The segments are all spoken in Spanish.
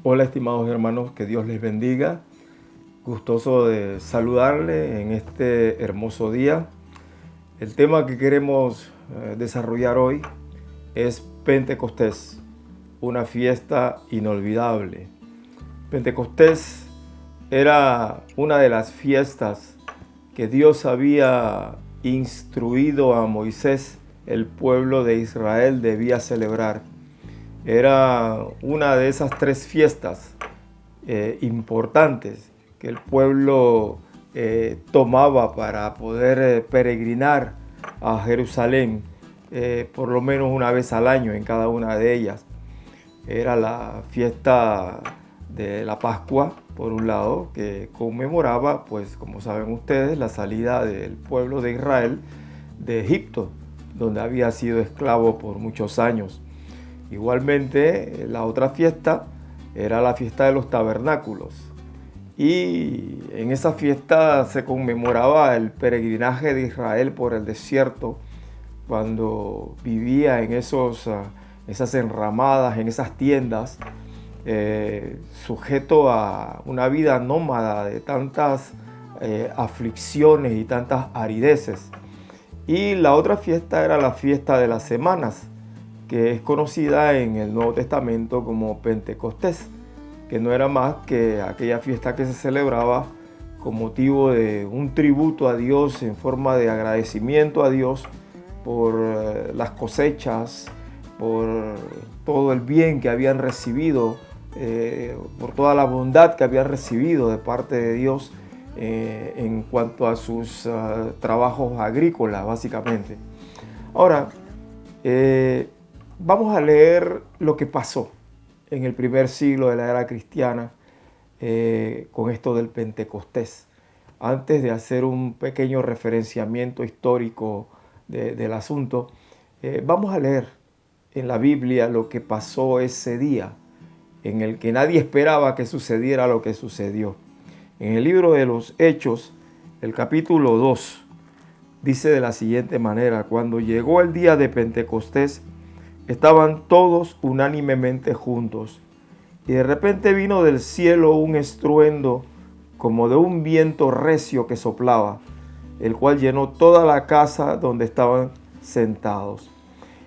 Hola estimados hermanos, que Dios les bendiga. Gustoso de saludarle en este hermoso día. El tema que queremos desarrollar hoy es Pentecostés, una fiesta inolvidable. Pentecostés era una de las fiestas que Dios había instruido a Moisés, el pueblo de Israel debía celebrar. Era una de esas tres fiestas importantes que el pueblo tomaba para poder peregrinar a Jerusalén por lo menos una vez al año en cada una de ellas. Era la fiesta de la Pascua, por un lado, que conmemoraba, pues como saben ustedes, la salida del pueblo de Israel de Egipto, donde había sido esclavo por muchos años. Igualmente, la otra fiesta era la fiesta de los tabernáculos. Y en esa fiesta se conmemoraba el peregrinaje de Israel por el desierto, cuando vivía en esas enramadas, en esas tiendas, sujeto a una vida nómada de tantas aflicciones y tantas arideces. Y la otra fiesta era la fiesta de las semanas, que es conocida en el Nuevo Testamento como Pentecostés, que no era más que aquella fiesta que se celebraba con motivo de un tributo a Dios en forma de agradecimiento a Dios por las cosechas, por todo el bien que habían recibido, por toda la bondad que habían recibido de parte de Dios en cuanto a sus trabajos agrícolas, básicamente. Ahora, vamos a leer lo que pasó en el primer siglo de la era cristiana con esto del Pentecostés. Antes de hacer un pequeño referenciamiento histórico del asunto, vamos a leer en la Biblia lo que pasó ese día, en el que nadie esperaba que sucediera lo que sucedió. En el libro de los Hechos, el capítulo 2, dice de la siguiente manera: cuando llegó el día de Pentecostés, estaban todos unánimemente juntos, y de repente vino del cielo un estruendo como de un viento recio que soplaba, el cual llenó toda la casa donde estaban sentados.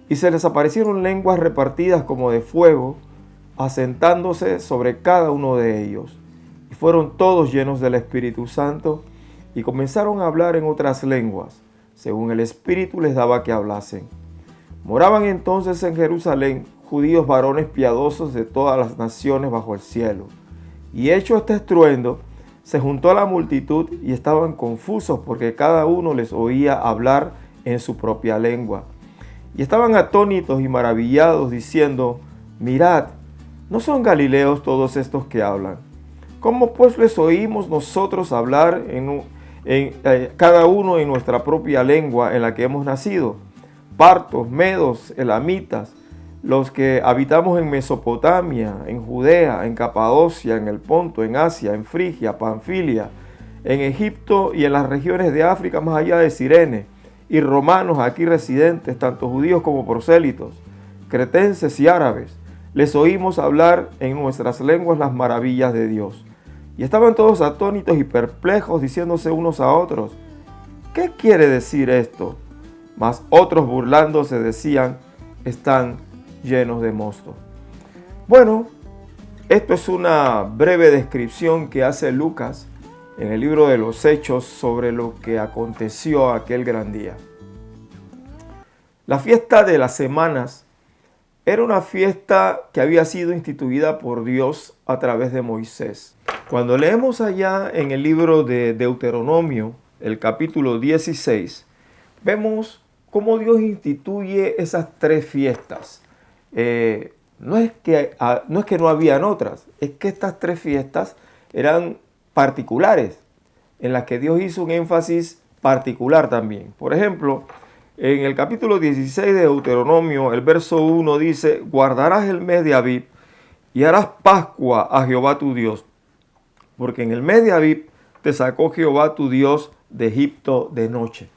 Y se les aparecieron lenguas repartidas como de fuego, asentándose sobre cada uno de ellos. Y fueron todos llenos del Espíritu Santo, y comenzaron a hablar en otras lenguas, según el Espíritu les daba que hablasen. Moraban entonces en Jerusalén judíos varones piadosos de todas las naciones bajo el cielo. Y hecho este estruendo, se juntó a la multitud y estaban confusos porque cada uno les oía hablar en su propia lengua. Y estaban atónitos y maravillados, diciendo: mirad, ¿no son galileos todos estos que hablan? ¿Cómo pues les oímos nosotros hablar cada uno en nuestra propia lengua en la que hemos nacido? Partos, medos, elamitas, los que habitamos en Mesopotamia, en Judea, en Capadocia, en el Ponto, en Asia, en Frigia, Panfilia, en Egipto y en las regiones de África más allá de Cirene, y romanos aquí residentes, tanto judíos como prosélitos, cretenses y árabes, les oímos hablar en nuestras lenguas las maravillas de Dios. Y estaban todos atónitos y perplejos, diciéndose unos a otros: ¿qué quiere decir esto? Mas otros, burlándose, decían: están llenos de mosto. Bueno, esto es una breve descripción que hace Lucas en el libro de los Hechos sobre lo que aconteció aquel gran día. La fiesta de las semanas era una fiesta que había sido instituida por Dios a través de Moisés. Cuando leemos allá en el libro de Deuteronomio, el capítulo 16, vemos cómo Dios instituye esas tres fiestas. No es que no habían otras, es que estas tres fiestas eran particulares, en las que Dios hizo un énfasis particular también. Por ejemplo, en el capítulo 16 de Deuteronomio, el verso 1 dice: guardarás el mes de Abib y harás Pascua a Jehová tu Dios, porque en el mes de Abib te sacó Jehová tu Dios de Egipto de noche.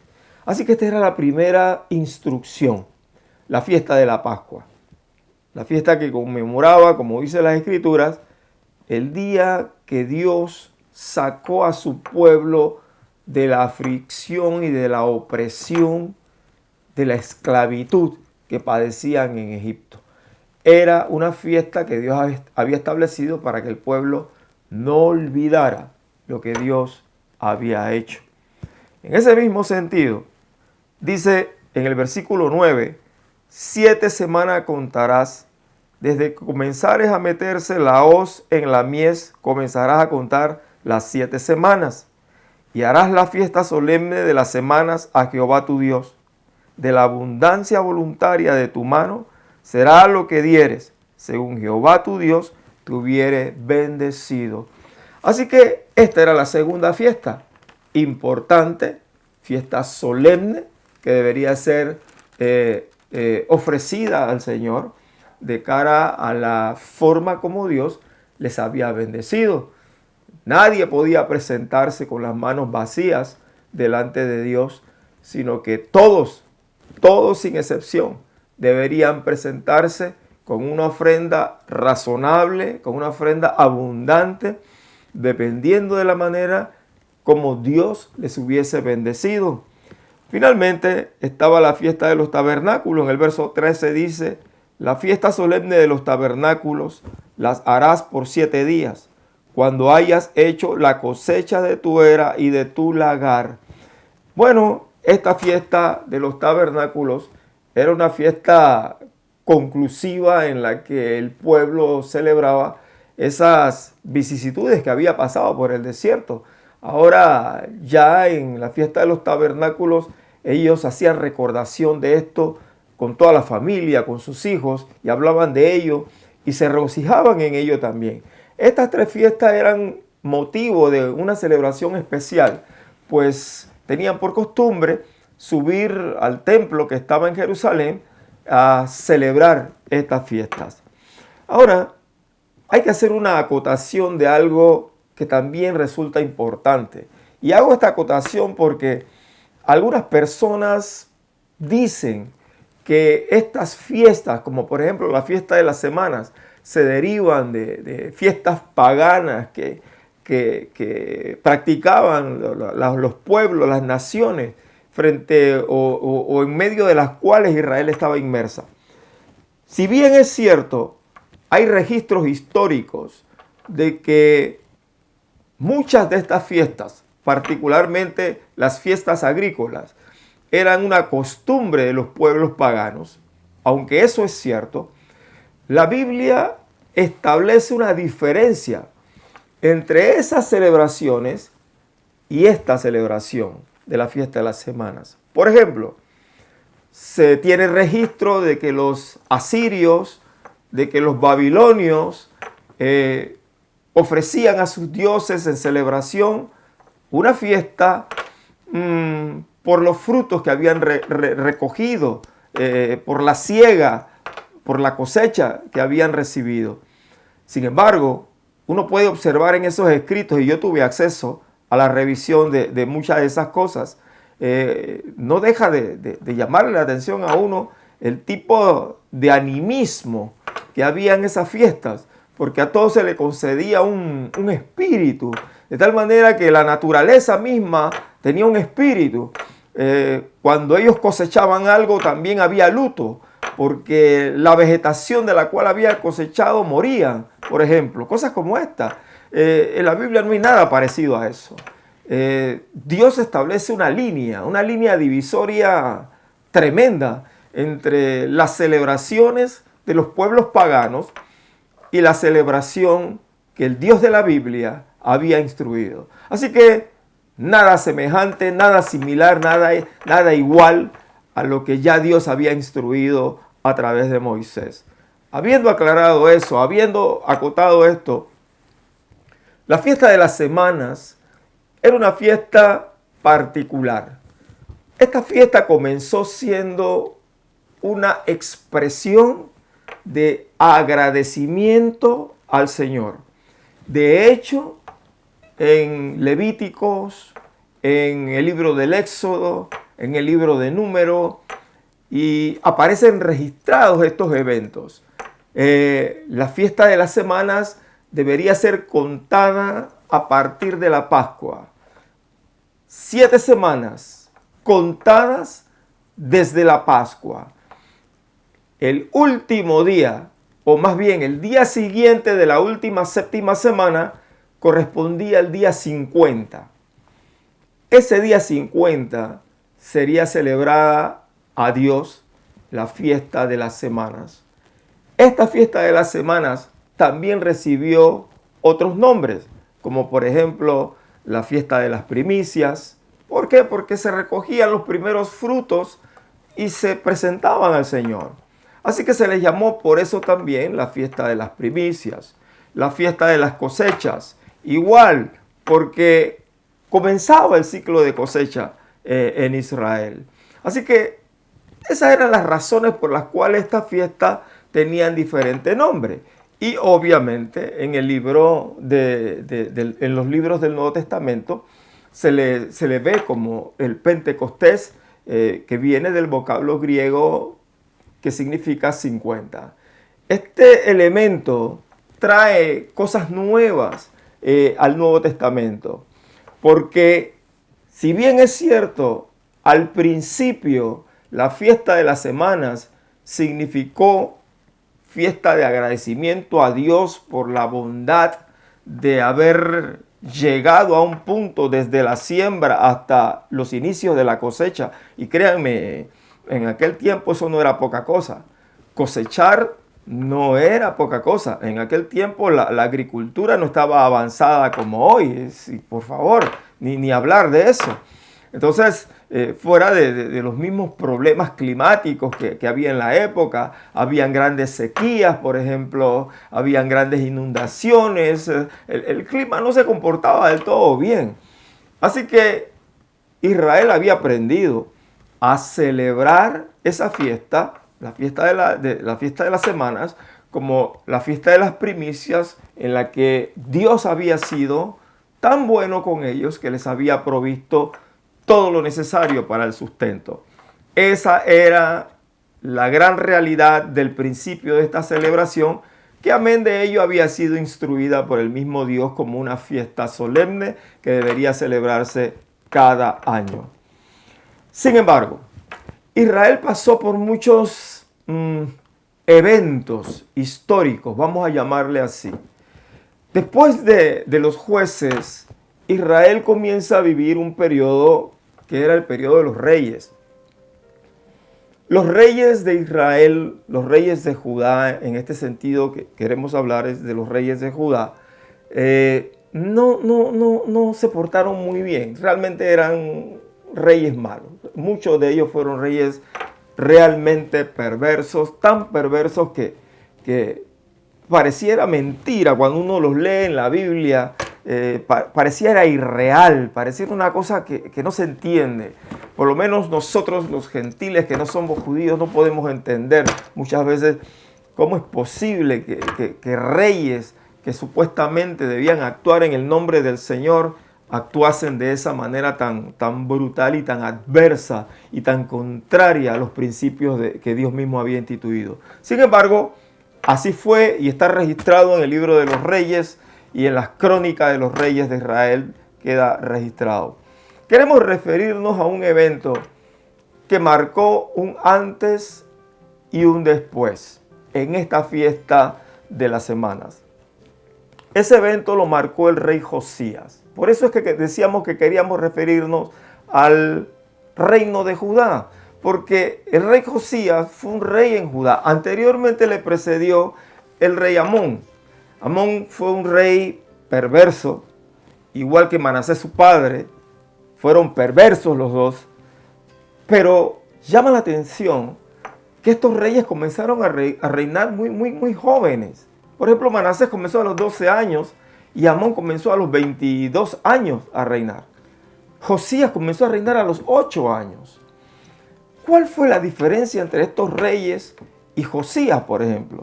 Así que esta era la primera instrucción, la fiesta de la Pascua. La fiesta que conmemoraba, como dice las Escrituras, el día que Dios sacó a su pueblo de la aflicción y de la opresión, de la esclavitud que padecían en Egipto. Era una fiesta que Dios había establecido para que el pueblo no olvidara lo que Dios había hecho. En ese mismo sentido, dice en el versículo 9, 7 semanas contarás, desde que comenzares a meterse la hoz en la mies, comenzarás a contar las 7 semanas, y harás la fiesta solemne de las semanas a Jehová tu Dios. De la abundancia voluntaria de tu mano será lo que dieres, según Jehová tu Dios te hubiere bendecido. Así que esta era la segunda fiesta, importante, fiesta solemne, que debería ser ofrecida al Señor de cara a la forma como Dios les había bendecido. Nadie podía presentarse con las manos vacías delante de Dios, sino que todos sin excepción, deberían presentarse con una ofrenda razonable, con una ofrenda abundante, dependiendo de la manera como Dios les hubiese bendecido. Finalmente estaba la fiesta de los tabernáculos. En el verso 13 dice, la fiesta solemne de los tabernáculos las harás por 7 días, cuando hayas hecho la cosecha de tu era y de tu lagar. Bueno, esta fiesta de los tabernáculos era una fiesta conclusiva en la que el pueblo celebraba esas vicisitudes que había pasado por el desierto. Ahora ya en la fiesta de los tabernáculos ellos hacían recordación de esto con toda la familia, con sus hijos, y hablaban de ello y se regocijaban en ello también. Estas 3 fiestas eran motivo de una celebración especial, pues tenían por costumbre subir al templo que estaba en Jerusalén a celebrar estas fiestas. Ahora, hay que hacer una acotación de algo que también resulta importante. Y hago esta acotación porque algunas personas dicen que estas fiestas, como por ejemplo la fiesta de las semanas, se derivan de fiestas paganas que practicaban los pueblos, las naciones, frente o en medio de las cuales Israel estaba inmersa. Si bien es cierto, hay registros históricos de que muchas de estas fiestas, particularmente las fiestas agrícolas, eran una costumbre de los pueblos paganos, aunque eso es cierto, la Biblia establece una diferencia entre esas celebraciones y esta celebración de la fiesta de las semanas. Por ejemplo, se tiene registro de que los asirios, de que los babilonios ofrecían a sus dioses en celebración una fiesta por los frutos que habían recogido, por la siega, por la cosecha que habían recibido. Sin embargo, uno puede observar en esos escritos, y yo tuve acceso a la revisión de muchas de esas cosas, no deja de llamarle la atención a uno el tipo de animismo que había en esas fiestas, porque a todos se le concedía un espíritu, de tal manera que la naturaleza misma tenía un espíritu. Cuando ellos cosechaban algo también había luto, porque la vegetación de la cual había cosechado moría, por ejemplo, cosas como esta. En la Biblia no hay nada parecido a eso. Dios establece una línea divisoria tremenda entre las celebraciones de los pueblos paganos y la celebración que el Dios de la Biblia había instruido. Así que nada semejante, nada similar, nada igual a lo que ya Dios había instruido a través de Moisés. Habiendo aclarado eso, habiendo acotado esto, la fiesta de las semanas era una fiesta particular. Esta fiesta comenzó siendo una expresión de agradecimiento al Señor. De hecho, en Levíticos, en el libro del Éxodo, en el libro de Número, y aparecen registrados estos eventos. La fiesta de las semanas debería ser contada a partir de la Pascua. 7 semanas contadas desde la Pascua. El último día, o más bien el día siguiente de la última séptima semana, correspondía al día 50. Ese día 50 sería celebrada a Dios la fiesta de las semanas. Esta fiesta de las semanas también recibió otros nombres, como por ejemplo la fiesta de las primicias. ¿Por qué? Porque se recogían los primeros frutos y se presentaban al Señor. Así que se les llamó por eso también la fiesta de las primicias, la fiesta de las cosechas. Igual, porque comenzaba el ciclo de cosecha en Israel. Así que esas eran las razones por las cuales esta fiesta tenían diferente nombre. Y obviamente en el libro en los libros del Nuevo Testamento se le ve como el Pentecostés, que viene del vocablo griego que significa 50. Este elemento trae cosas nuevas al Nuevo Testamento, porque si bien es cierto, al principio la fiesta de las semanas significó fiesta de agradecimiento a Dios por la bondad de haber llegado a un punto desde la siembra hasta los inicios de la cosecha. Y créanme, en aquel tiempo eso no era poca cosa. Cosechar no era poca cosa. En aquel tiempo la agricultura no estaba avanzada como hoy. Sí, por favor, ni hablar de eso. Entonces, fuera de los mismos problemas climáticos que había en la época, habían grandes sequías, por ejemplo, habían grandes inundaciones, el clima no se comportaba del todo bien. Así que Israel había aprendido a celebrar esa fiesta, la fiesta de las semanas, como la fiesta de las primicias, en la que Dios había sido tan bueno con ellos que les había provisto todo lo necesario para el sustento. Esa era la gran realidad del principio de esta celebración, que amén de ello había sido instruida por el mismo Dios como una fiesta solemne que debería celebrarse cada año. Sin embargo, Israel pasó por muchos eventos históricos, vamos a llamarle así. Después de los jueces, Israel comienza a vivir un periodo que era el periodo de los reyes. Los reyes de Israel, los reyes de Judá, en este sentido que queremos hablar es de los reyes de Judá, no se portaron muy bien. Realmente eran reyes malos. Muchos de ellos fueron reyes realmente perversos, tan perversos que pareciera mentira cuando uno los lee en la Biblia. Pareciera irreal, pareciera una cosa que no se entiende. Por lo menos nosotros los gentiles que no somos judíos no podemos entender muchas veces cómo es posible que reyes que supuestamente debían actuar en el nombre del Señor actuasen de esa manera tan brutal y tan adversa y tan contraria a los principios que Dios mismo había instituido. Sin embargo, así fue y está registrado en el libro de los Reyes, y en las crónicas de los reyes de Israel queda registrado. Queremos referirnos a un evento que marcó un antes y un después en esta fiesta de las semanas. Ese evento lo marcó el rey Josías. Por eso es que decíamos que queríamos referirnos al reino de Judá, porque el rey Josías fue un rey en Judá. Anteriormente le precedió el rey Amón. Amón fue un rey perverso, igual que Manasés su padre. Fueron perversos los dos. Pero llama la atención que estos reyes comenzaron a reinar muy jóvenes. Por ejemplo, Manasés comenzó a los 12 años y Amón comenzó a los 22 años a reinar. Josías comenzó a reinar a los 8 años. ¿Cuál fue la diferencia entre estos reyes y Josías, por ejemplo?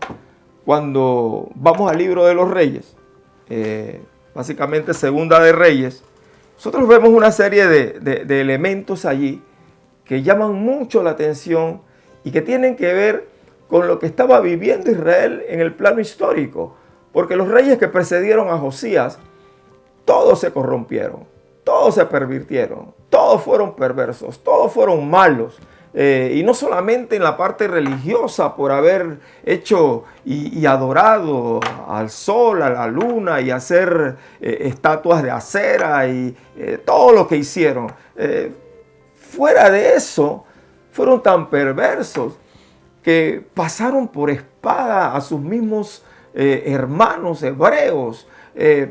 Cuando vamos al libro de los Reyes, básicamente Segunda de Reyes, nosotros vemos una serie de elementos allí que llaman mucho la atención y que tienen que ver con lo que estaba viviendo Israel en el plano histórico. Porque los reyes que precedieron a Josías, todos se corrompieron, todos se pervirtieron, todos fueron perversos, todos fueron malos. Y no solamente en la parte religiosa por haber hecho y adorado al sol, a la luna y hacer estatuas de acera y todo lo que hicieron. Fuera de eso, fueron tan perversos que pasaron por espada a sus mismos hermanos hebreos,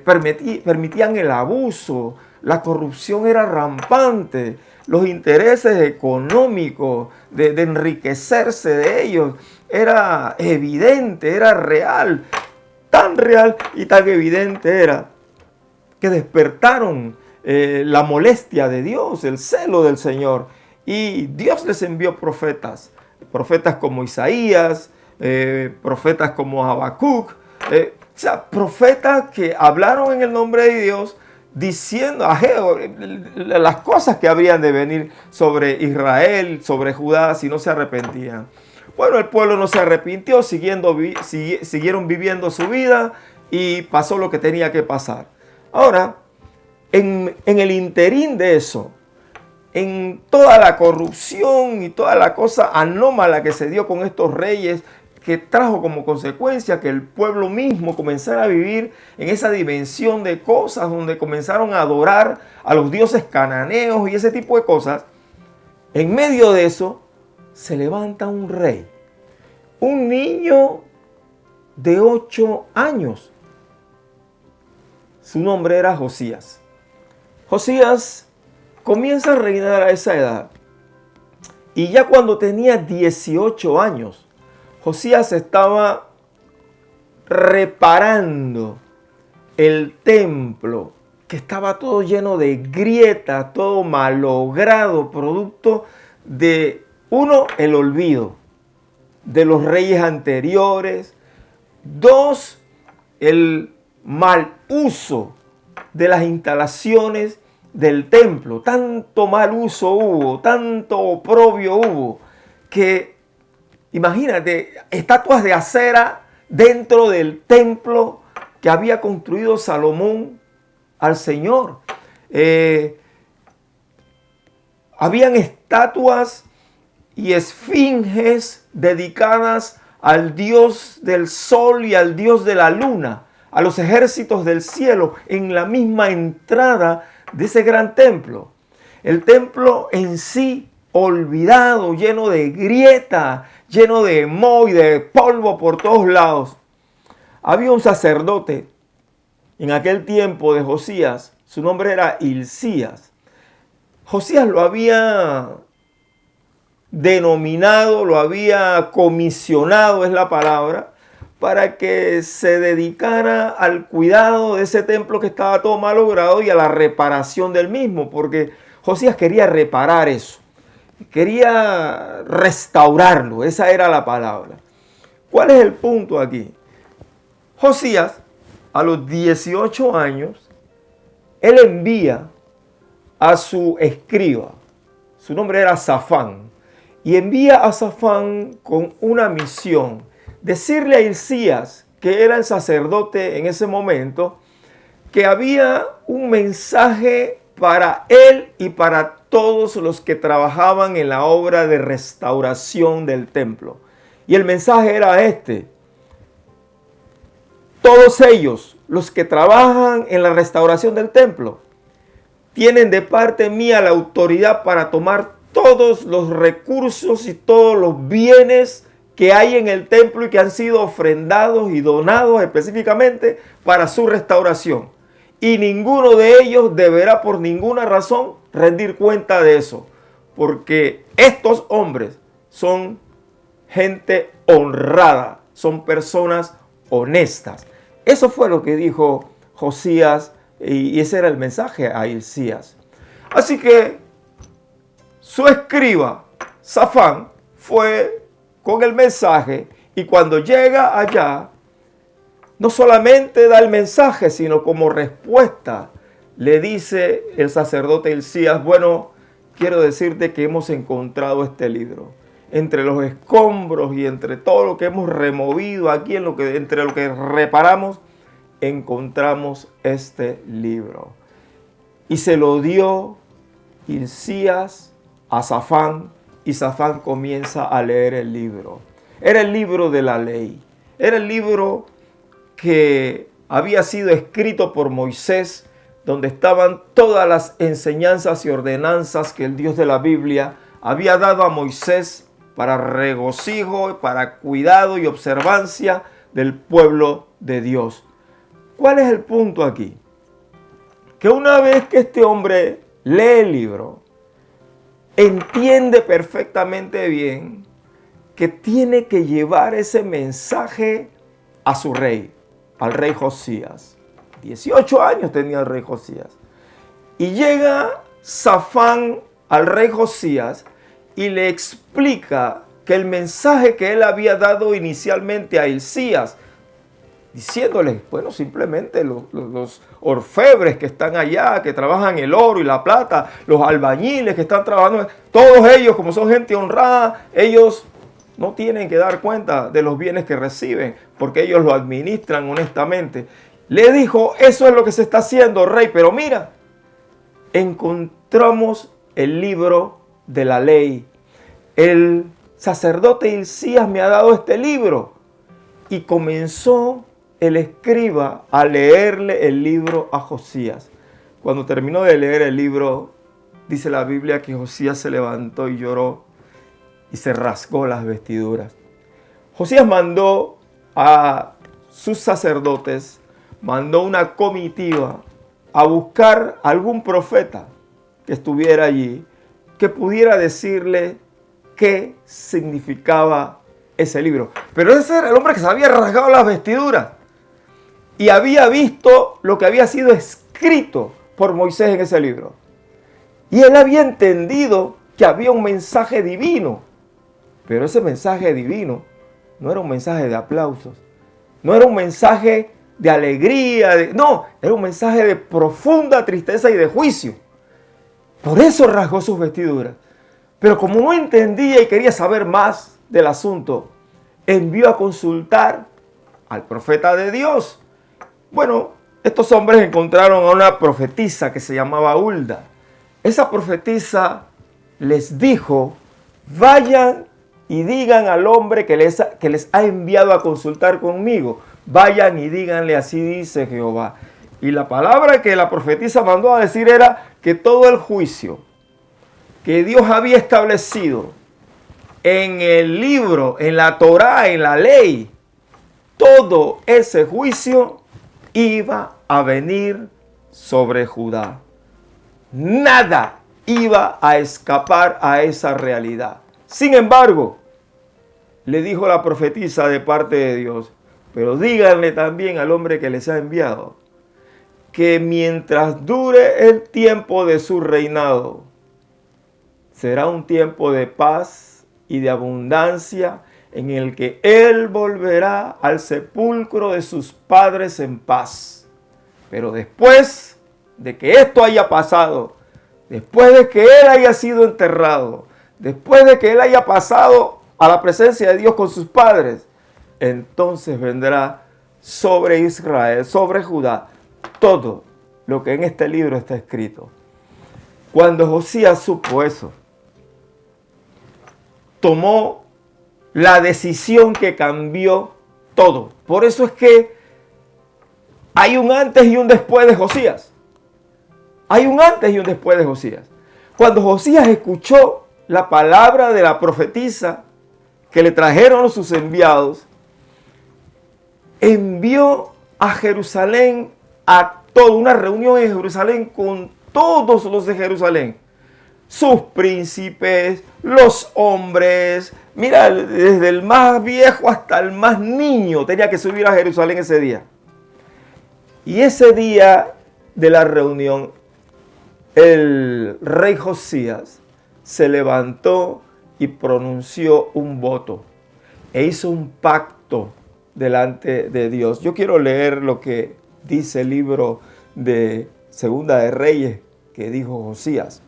permitían el abuso, la corrupción era rampante, los intereses económicos de enriquecerse de ellos era evidente, era real, tan real y tan evidente era que despertaron la molestia de Dios, el celo del Señor, y Dios les envió profetas como Isaías, profetas como Habacuc, profetas que hablaron en el nombre de Dios, diciendo a Ageo las cosas que habrían de venir sobre Israel, sobre Judá, si no se arrepentían. Bueno, el pueblo no se arrepintió, siguieron viviendo su vida y pasó lo que tenía que pasar. Ahora, en el interín de eso, en toda la corrupción y toda la cosa anómala que se dio con estos reyes, que trajo como consecuencia que el pueblo mismo comenzara a vivir en esa dimensión de cosas donde comenzaron a adorar a los dioses cananeos y ese tipo de cosas. En medio de eso se levanta un rey, un niño de 8 años. Su nombre era Josías. Josías comienza a reinar a esa edad y ya cuando tenía 18 años, Josías estaba reparando el templo, que estaba todo lleno de grietas, todo malogrado, producto de, uno, el olvido de los reyes anteriores, dos, el mal uso de las instalaciones del templo. Tanto mal uso hubo, tanto oprobio hubo, que imagínate, estatuas de acera dentro del templo que había construido Salomón al Señor. Habían estatuas y esfinges dedicadas al Dios del sol y al Dios de la luna, a los ejércitos del cielo, en la misma entrada de ese gran templo. El templo en sí, olvidado, lleno de grietas, lleno de moho y de polvo por todos lados. Había un sacerdote en aquel tiempo de Josías, su nombre era Hilcías. Josías lo había denominado, lo había comisionado, es la palabra, para que se dedicara al cuidado de ese templo que estaba todo malogrado y a la reparación del mismo, porque Josías quería reparar eso. Quería restaurarlo, esa era la palabra. ¿Cuál es el punto aquí? Josías, a los 18 años, él envía a su escriba, su nombre era Safán, y envía a Safán con una misión, decirle a Hilcías, que era el sacerdote en ese momento, que había un mensaje para él y para todos los que trabajaban en la obra de restauración del templo. Y el mensaje era este: todos ellos, los que trabajan en la restauración del templo, tienen de parte mía la autoridad para tomar todos los recursos y todos los bienes que hay en el templo y que han sido ofrendados y donados específicamente para su restauración. Y ninguno de ellos deberá por ninguna razón rendir cuenta de eso, porque estos hombres son gente honrada, son personas honestas. Eso fue lo que dijo Josías y ese era el mensaje a Hilcías. Así que su escriba, Safán, fue con el mensaje y cuando llega allá, no solamente da el mensaje, sino como respuesta le dice el sacerdote Hilcías: bueno, quiero decirte que hemos encontrado este libro. Entre los escombros y entre todo lo que hemos removido aquí, entre lo que reparamos, encontramos este libro. Y se lo dio Hilcías a Safán, y Safán comienza a leer el libro. Era el libro de la ley. Era el libro que había sido escrito por Moisés, donde estaban todas las enseñanzas y ordenanzas que el Dios de la Biblia había dado a Moisés para regocijo, para cuidado y observancia del pueblo de Dios. ¿Cuál es el punto aquí? Que una vez que este hombre lee el libro, entiende perfectamente bien que tiene que llevar ese mensaje a su rey, al rey Josías. 18 años tenía el rey Josías. Y llega Safán al rey Josías y le explica que el mensaje que él había dado inicialmente a Hilcías, diciéndole, bueno, simplemente los orfebres que están allá, que trabajan el oro y la plata, los albañiles que están trabajando, todos ellos, como son gente honrada, ellos no tienen que dar cuenta de los bienes que reciben, porque ellos lo administran honestamente. Le dijo, eso es lo que se está haciendo, rey, pero mira, encontramos el libro de la ley. El sacerdote Hilcías me ha dado este libro. Y comenzó el escriba a leerle el libro a Josías. Cuando terminó de leer el libro, dice la Biblia que Josías se levantó y lloró y se rasgó las vestiduras. Josías mandó a sus sacerdotes, mandó una comitiva a buscar algún profeta que estuviera allí, que pudiera decirle qué significaba ese libro. Pero ese era el hombre que se había rasgado las vestiduras y había visto lo que había sido escrito por Moisés en ese libro. Y él había entendido que había un mensaje divino. Pero ese mensaje divino no era un mensaje de aplausos, no era un mensaje de alegría, no, era un mensaje de profunda tristeza y de juicio. Por eso rasgó sus vestiduras. Pero como no entendía y quería saber más del asunto, envió a consultar al profeta de Dios. Bueno, estos hombres encontraron a una profetisa que se llamaba Hulda. Esa profetisa les dijo, vayan y digan al hombre que les ha enviado a consultar conmigo. Vayan y díganle, así dice Jehová. Y la palabra que la profetisa mandó a decir era que todo el juicio que Dios había establecido en el libro, en la Torá, en la ley, todo ese juicio iba a venir sobre Judá. Nada iba a escapar a esa realidad. Sin embargo, le dijo la profetisa de parte de Dios, pero díganle también al hombre que les ha enviado, que mientras dure el tiempo de su reinado, será un tiempo de paz y de abundancia en el que él volverá al sepulcro de sus padres en paz. Pero después de que esto haya pasado, después de que él haya sido enterrado, después de que él haya pasado a la presencia de Dios con sus padres, entonces vendrá sobre Israel, sobre Judá, todo lo que en este libro está escrito. Cuando Josías supo eso, tomó la decisión que cambió todo. Por eso es que hay un antes y un después de Josías. Hay un antes y un después de Josías. Cuando Josías escuchó la palabra de la profetisa que le trajeron sus enviados, envió a Jerusalén a todo, una reunión en Jerusalén con todos los de Jerusalén. Sus príncipes, los hombres, mira, desde el más viejo hasta el más niño tenía que subir a Jerusalén ese día. Y ese día de la reunión, el rey Josías se levantó y pronunció un voto e hizo un pacto delante de Dios. Yo quiero leer lo que dice el libro de Segunda de Reyes que dijo Josías.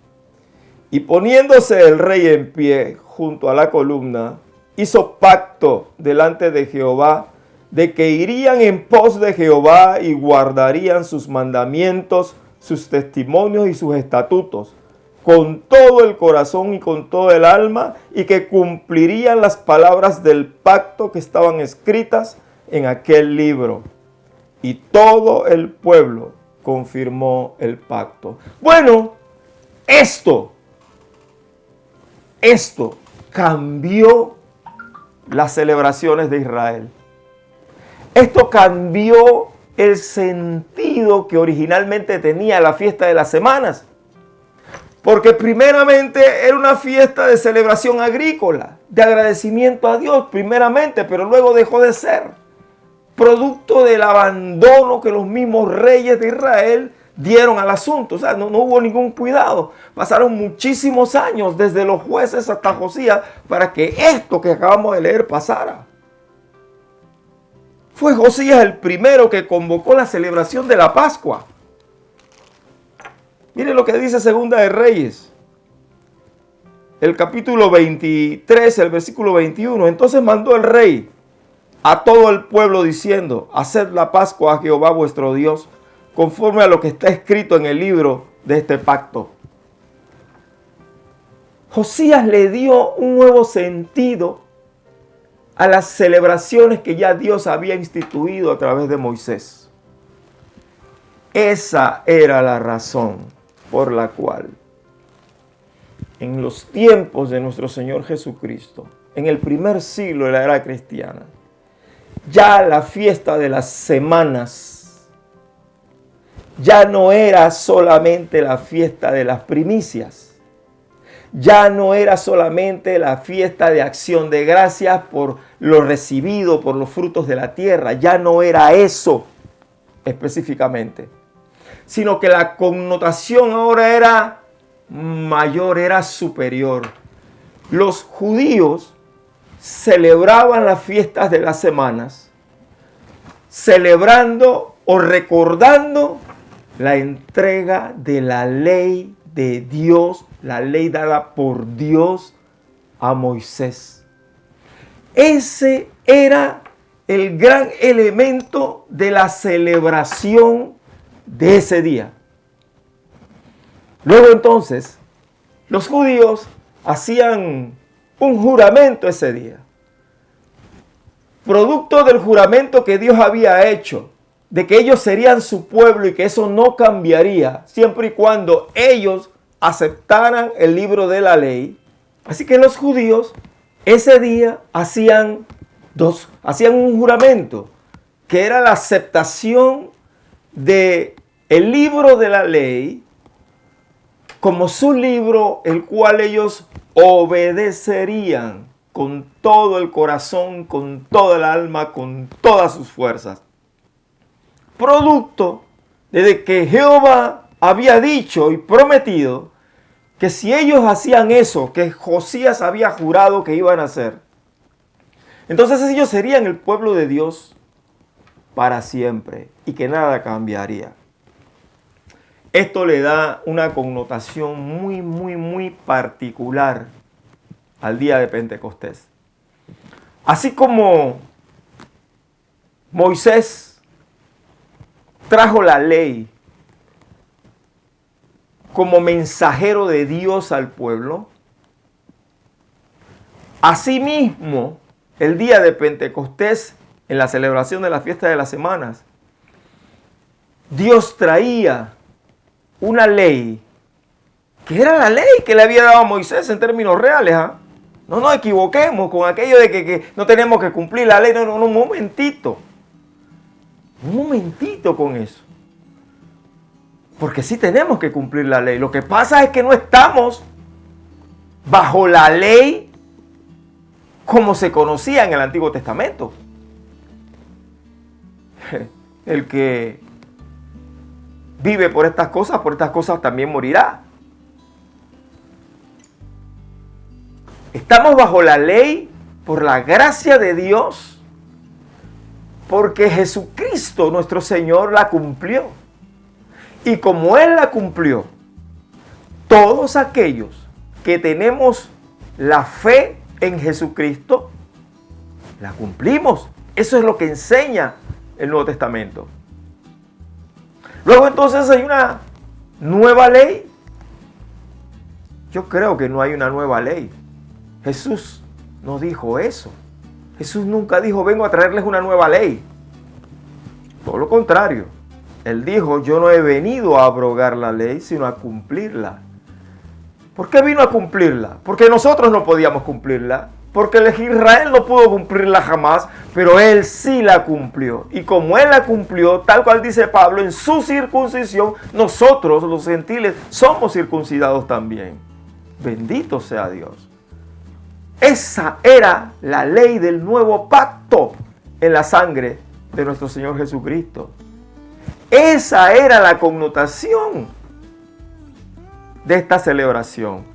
Y poniéndose el rey en pie junto a la columna, hizo pacto delante de Jehová de que irían en pos de Jehová y guardarían sus mandamientos, sus testimonios y sus estatutos, con todo el corazón y con todo el alma, y que cumplirían las palabras del pacto que estaban escritas en aquel libro. Y todo el pueblo confirmó el pacto. Bueno, esto cambió las celebraciones de Israel. Esto cambió el sentido que originalmente tenía la fiesta de las semanas. Porque primeramente era una fiesta de celebración agrícola, de agradecimiento a Dios primeramente, pero luego dejó de ser, producto del abandono que los mismos reyes de Israel dieron al asunto. O sea, no hubo ningún cuidado. Pasaron muchísimos años, desde los jueces hasta Josías, para que esto que acabamos de leer pasara. Fue Josías el primero que convocó la celebración de la Pascua. Miren lo que dice Segunda de Reyes, el capítulo 23, el versículo 21. Entonces mandó el rey a todo el pueblo diciendo: haced la Pascua a Jehová vuestro Dios, conforme a lo que está escrito en el libro de este pacto. Josías le dio un nuevo sentido a las celebraciones que ya Dios había instituido a través de Moisés. Esa era la razón por la cual en los tiempos de nuestro Señor Jesucristo, en el primer siglo de la era cristiana, ya la fiesta de las semanas ya no era solamente la fiesta de las primicias, ya no era solamente la fiesta de acción de gracias por lo recibido, por los frutos de la tierra, ya no era eso específicamente, sino que la connotación ahora era mayor, era superior. Los judíos celebraban las fiestas de las semanas, celebrando o recordando la entrega de la ley de Dios, la ley dada por Dios a Moisés. Ese era el gran elemento de la celebración de ese día. Luego entonces, los judíos hacían un juramento ese día. Producto del juramento que Dios había hecho, de que ellos serían su pueblo y que eso no cambiaría, siempre y cuando ellos aceptaran el libro de la ley. Así que los judíos ese día hacían un juramento, que era la aceptación de el libro de la ley como su libro, el cual ellos obedecerían con todo el corazón, con toda el alma, con todas sus fuerzas. Producto de que Jehová había dicho y prometido que si ellos hacían eso que Josías había jurado que iban a hacer, entonces ellos serían el pueblo de Dios para siempre y que nada cambiaría. Esto le da una connotación muy particular al día de Pentecostés. Así como Moisés trajo la ley como mensajero de Dios al pueblo, asimismo, el día de Pentecostés, en la celebración de la fiesta de las semanas, Dios traía una ley, que era la ley que le había dado a Moisés en términos reales. No nos equivoquemos con aquello de que no tenemos que cumplir la ley. No, un momentito con eso. Porque sí tenemos que cumplir la ley. Lo que pasa es que no estamos bajo la ley como se conocía en el Antiguo Testamento. El que vive por estas cosas también morirá. Estamos bajo la ley por la gracia de Dios, porque Jesucristo, nuestro Señor, la cumplió. Y como Él la cumplió, todos aquellos que tenemos la fe en Jesucristo, la cumplimos. Eso es lo que enseña el Nuevo Testamento. Luego entonces hay una nueva ley. Yo creo que no hay una nueva ley. Jesús no dijo eso. Jesús nunca dijo, vengo a traerles una nueva ley. Todo lo contrario. Él dijo, yo no he venido a abrogar la ley, sino a cumplirla. ¿Por qué vino a cumplirla? Porque nosotros no podíamos cumplirla. Porque el Israel no pudo cumplirla jamás, pero él sí la cumplió. Y como él la cumplió, tal cual dice Pablo, en su circuncisión, nosotros los gentiles somos circuncidados también. Bendito sea Dios. Esa era la ley del nuevo pacto en la sangre de nuestro Señor Jesucristo. Esa era la connotación de esta celebración.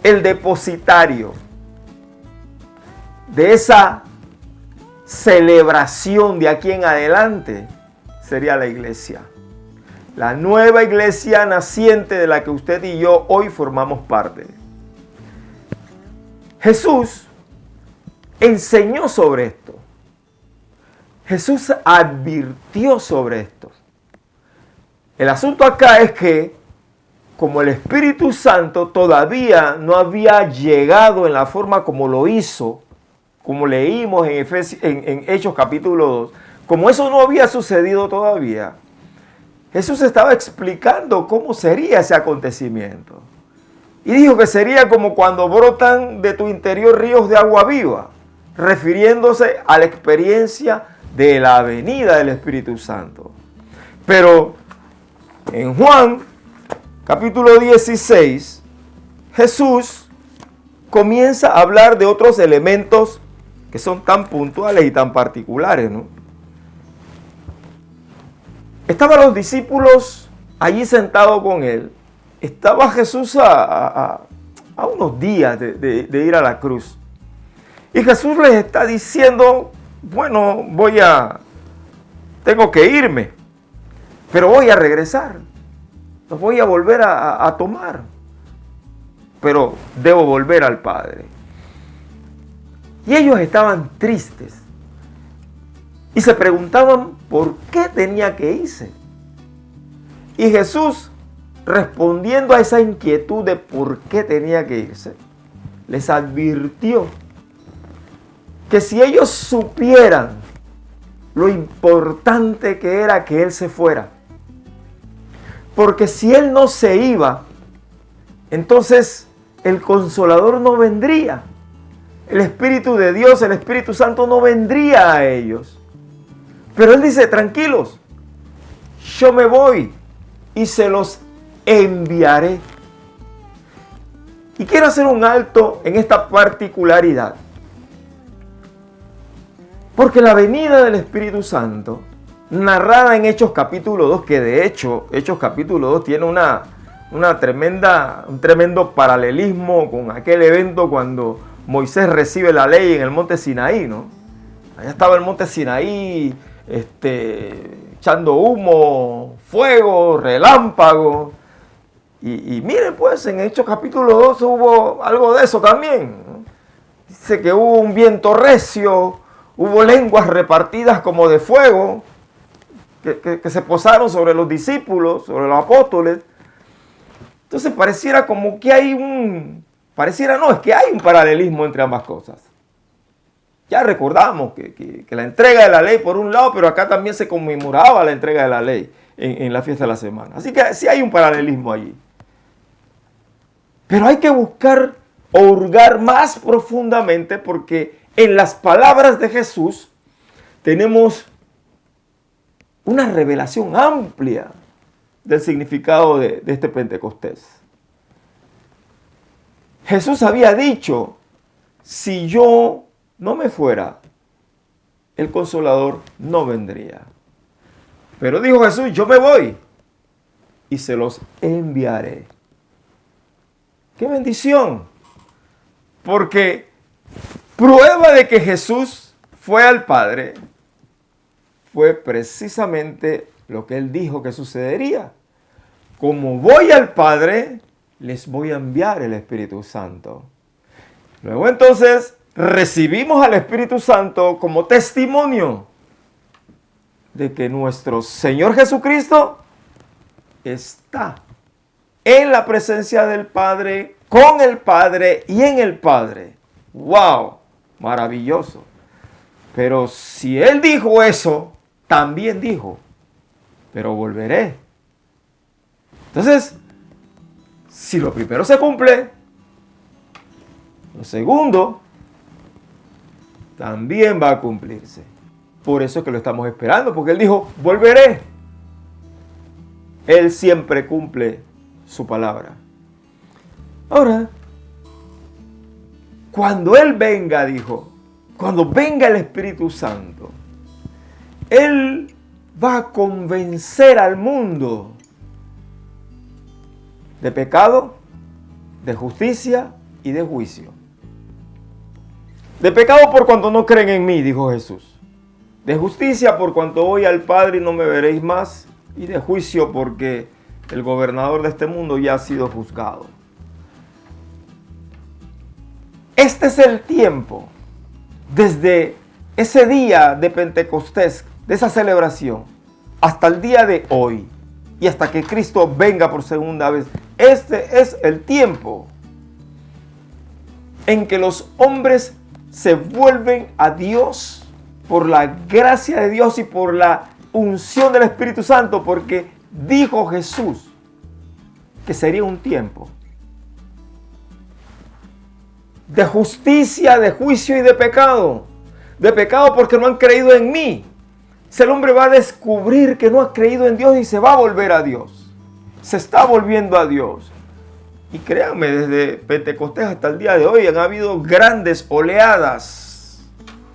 El depositario de esa celebración de aquí en adelante sería la iglesia. La nueva iglesia naciente de la que usted y yo hoy formamos parte. Jesús enseñó sobre esto. Jesús advirtió sobre esto. El asunto acá es que como el Espíritu Santo todavía no había llegado en la forma como lo hizo, como leímos en Hechos capítulo 2, como eso no había sucedido todavía, Jesús estaba explicando cómo sería ese acontecimiento. Y dijo que sería como cuando brotan de tu interior ríos de agua viva, refiriéndose a la experiencia de la venida del Espíritu Santo. Pero en Juan capítulo 16, Jesús comienza a hablar de otros elementos que son tan puntuales y tan particulares, ¿no? Estaban los discípulos allí sentados con él. Estaba Jesús a unos días de ir a la cruz. Y Jesús les está diciendo, bueno, tengo que irme, pero voy a regresar. Los voy a volver a tomar. Pero debo volver al Padre. Y ellos estaban tristes. Y se preguntaban por qué tenía que irse. Y Jesús, respondiendo a esa inquietud de por qué tenía que irse, les advirtió que si ellos supieran lo importante que era que Él se fuera, porque si Él no se iba, entonces el Consolador no vendría. El Espíritu de Dios, el Espíritu Santo no vendría a ellos. Pero Él dice, tranquilos, yo me voy y se los enviaré. Y quiero hacer un alto en esta particularidad. Porque la venida del Espíritu Santo, narrada en Hechos capítulo 2, que de hecho Hechos capítulo 2 tiene un tremendo paralelismo con aquel evento cuando Moisés recibe la ley en el monte Sinaí, ¿no? Allá estaba el monte Sinaí, echando humo, fuego, relámpago. Y miren pues, en Hechos capítulo 2 hubo algo de eso también, ¿no? Dice que hubo un viento recio, hubo lenguas repartidas como de fuego, que se posaron sobre los discípulos, sobre los apóstoles. Entonces pareciera como que hay es que hay un paralelismo entre ambas cosas. Ya recordamos que la entrega de la ley por un lado, pero acá también se conmemoraba la entrega de la ley en la fiesta de la semana. Así que sí hay un paralelismo allí. Pero hay que buscar o hurgar más profundamente, porque en las palabras de Jesús tenemos una revelación amplia del significado de este Pentecostés. Jesús había dicho, si yo no me fuera, el Consolador no vendría. Pero dijo Jesús, yo me voy y se los enviaré. ¡Qué bendición! Porque prueba de que Jesús fue al Padre fue precisamente lo que Él dijo que sucedería. Como voy al Padre, les voy a enviar el Espíritu Santo. Luego entonces, recibimos al Espíritu Santo como testimonio de que nuestro Señor Jesucristo está en la presencia del Padre, con el Padre y en el Padre. ¡Wow! Maravilloso. Pero si Él dijo eso, también dijo, pero volveré. Entonces, si lo primero se cumple, lo segundo también va a cumplirse. Por eso es que lo estamos esperando, porque Él dijo, volveré. Él siempre cumple su palabra. Ahora, cuando Él venga, dijo, cuando venga el Espíritu Santo, Él va a convencer al mundo de pecado, de justicia y de juicio. De pecado por cuanto no creen en mí, dijo Jesús. De justicia por cuanto voy al Padre y no me veréis más. Y de juicio porque el gobernador de este mundo ya ha sido juzgado. Este es el tiempo, desde ese día de Pentecostés, de esa celebración, hasta el día de hoy y hasta que Cristo venga por segunda vez. Este es el tiempo en que los hombres se vuelven a Dios por la gracia de Dios y por la unción del Espíritu Santo, porque dijo Jesús que sería un tiempo de justicia, de juicio y de pecado. De pecado porque no han creído en mí. El hombre va a descubrir que no ha creído en Dios y se va a volver a Dios. Se está volviendo a Dios. Y créanme, desde Pentecostés hasta el día de hoy han habido grandes oleadas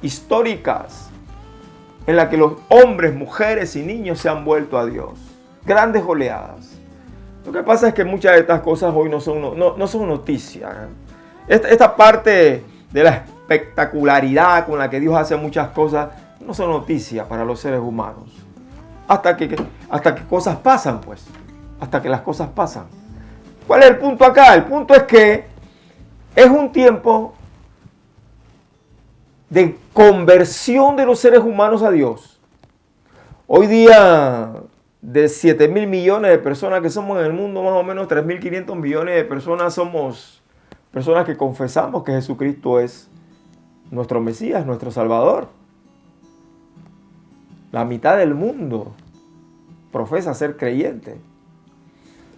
históricas en las que los hombres, mujeres y niños se han vuelto a Dios. Grandes oleadas. Lo que pasa es que muchas de estas cosas hoy no son noticias. Esta parte de la espectacularidad con la que Dios hace muchas cosas no son noticias para los seres humanos. Hasta que cosas pasan, pues. Hasta que las cosas pasan. ¿Cuál es el punto acá? El punto es que es un tiempo de conversión de los seres humanos a Dios. Hoy día, de 7.000 millones de personas que somos en el mundo, más o menos 3.500 millones de personas somos personas que confesamos que Jesucristo es nuestro Mesías, nuestro Salvador. La mitad del mundo profesa ser creyente.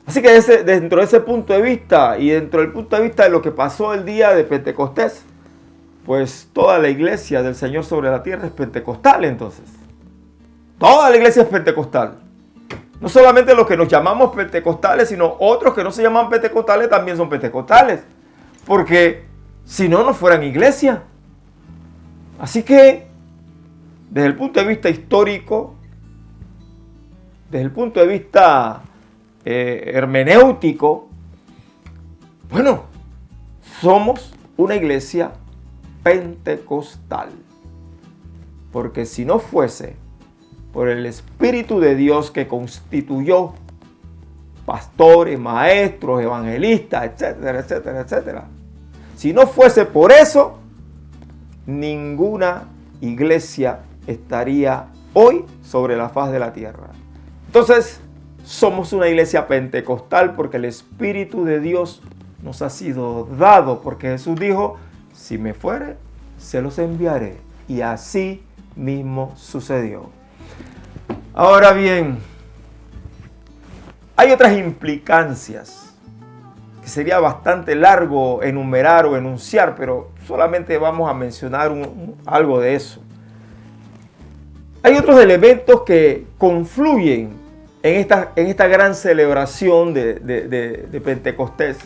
Así que dentro de ese punto de vista y dentro del punto de vista de lo que pasó el día de Pentecostés, pues toda la iglesia del Señor sobre la tierra es pentecostal entonces. Toda la iglesia es pentecostal. No solamente los que nos llamamos pentecostales, sino otros que no se llaman pentecostales también son pentecostales. Porque si no, no fueran iglesia. Así que, desde el punto de vista histórico, desde el punto de vista hermenéutico, bueno, somos una iglesia pentecostal. Porque si no fuese por el Espíritu de Dios que constituyó pastores, maestros, evangelistas, etcétera, etcétera, etcétera. Si no fuese por eso, ninguna iglesia estaría hoy sobre la faz de la tierra. Entonces, somos una iglesia pentecostal porque el Espíritu de Dios nos ha sido dado, porque Jesús dijo, si me fuere, se los enviaré. Y así mismo sucedió. Ahora bien, hay otras implicancias que sería bastante largo enumerar o enunciar, pero solamente vamos a mencionar algo de eso. Hay otros elementos que confluyen en esta gran celebración de Pentecostés,